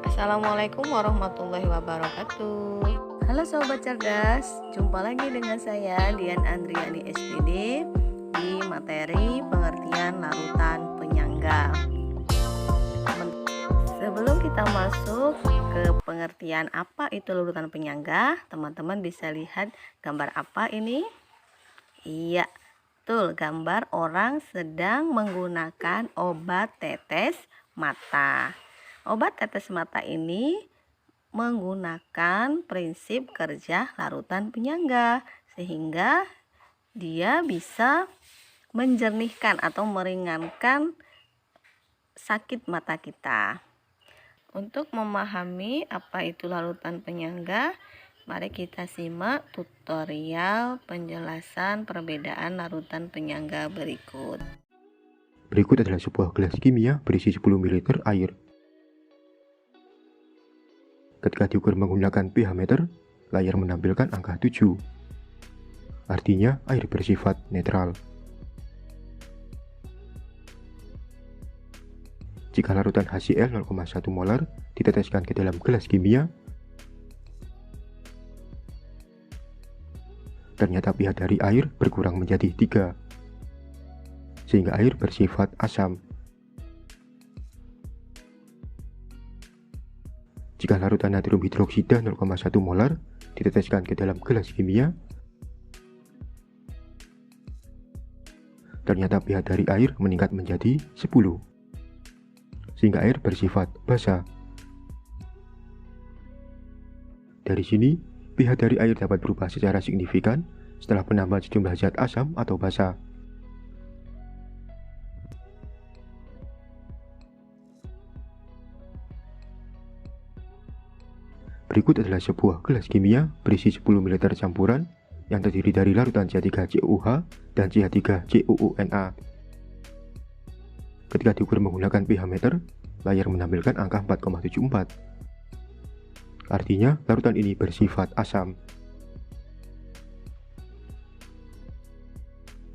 Assalamualaikum warahmatullahi wabarakatuh. Halo sobat cerdas, jumpa lagi dengan saya Dian Andriani SPD di materi pengertian larutan penyangga. Sebelum kita masuk ke pengertian apa itu larutan penyangga, teman-teman bisa lihat gambar apa ini? Iya, betul, gambar orang sedang menggunakan obat tetes mata. Obat tetes mata ini menggunakan prinsip kerja larutan penyangga sehingga dia bisa menjernihkan atau meringankan sakit mata kita. Untuk memahami apa itu larutan penyangga, mari kita simak tutorial penjelasan perbedaan larutan penyangga berikut. Berikut adalah sebuah gelas kimia berisi 10 ml air. Ketika diukur menggunakan pH meter, layar menampilkan angka 7. Artinya air bersifat netral. Jika larutan HCl 0,1 molar diteteskan ke dalam gelas kimia, ternyata pH dari air berkurang menjadi 3, sehingga air bersifat asam. Jika larutan natrium hidroksida 0,1 molar diteteskan ke dalam gelas kimia, ternyata pH dari air meningkat menjadi 10, sehingga air bersifat basa. Dari sini, pH dari air dapat berubah secara signifikan setelah penambahan sejumlah zat asam atau basa. Berikut adalah sebuah gelas kimia berisi 10 ml campuran yang terdiri dari larutan CH3COOH dan CH3COONA. Ketika diukur menggunakan pH meter, layar menampilkan angka 4,74. Artinya, larutan ini bersifat asam.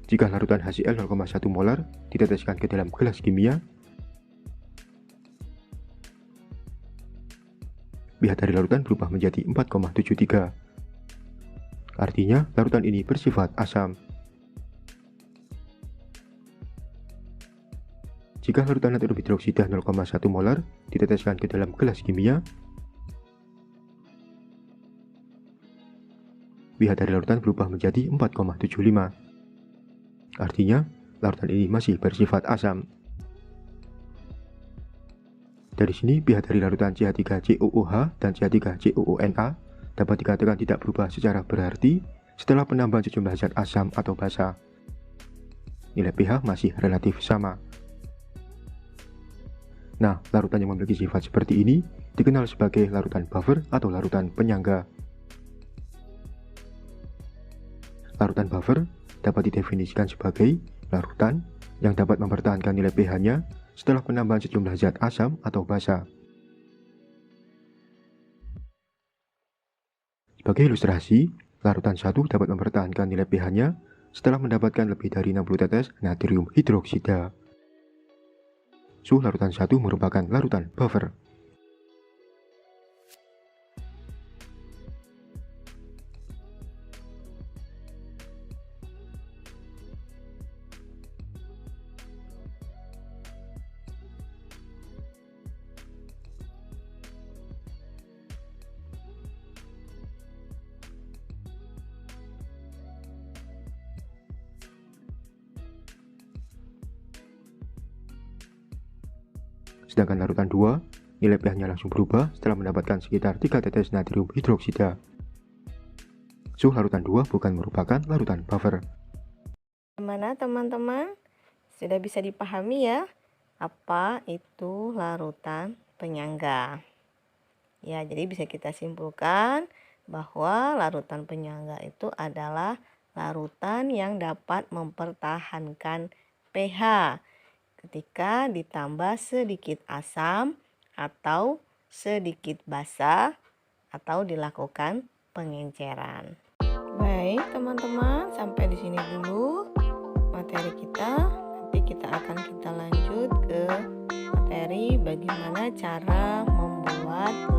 Jika larutan HCl 0,1 molar diteteskan ke dalam gelas kimia, pH dari larutan berubah menjadi 4,73. Artinya, larutan ini bersifat asam. Jika larutan natrium hidroksida 0,1 molar diteteskan ke dalam gelas kimia, pH dari larutan berubah menjadi 4,75. Artinya, larutan ini masih bersifat asam. Dari sini, pH dari larutan CH3COOH dan CH3COONA dapat dikatakan tidak berubah secara berarti setelah penambahan sejumlah zat asam atau basa. Nilai pH masih relatif sama. Nah, larutan yang memiliki sifat seperti ini dikenal sebagai larutan buffer atau larutan penyangga. Larutan buffer dapat didefinisikan sebagai larutan yang dapat mempertahankan nilai pH-nya setelah penambahan sejumlah zat asam atau basa. Sebagai ilustrasi, larutan 1 dapat mempertahankan nilai pH-nya setelah mendapatkan lebih dari 60 tetes natrium hidroksida. Larutan 1 merupakan larutan buffer. Sedangkan larutan 2, nilai pH-nya langsung berubah setelah mendapatkan sekitar 3 tetes natrium hidroksida. Larutan 2 bukan merupakan larutan buffer. Gimana teman-teman? Sudah bisa dipahami ya apa itu larutan penyangga? Ya, jadi bisa kita simpulkan bahwa larutan penyangga itu adalah larutan yang dapat mempertahankan pH ketika ditambah sedikit asam atau sedikit basa atau dilakukan pengenceran. Baik teman-teman, sampai di sini dulu materi kita. Nanti kita akan lanjut ke materi bagaimana cara membuat lewat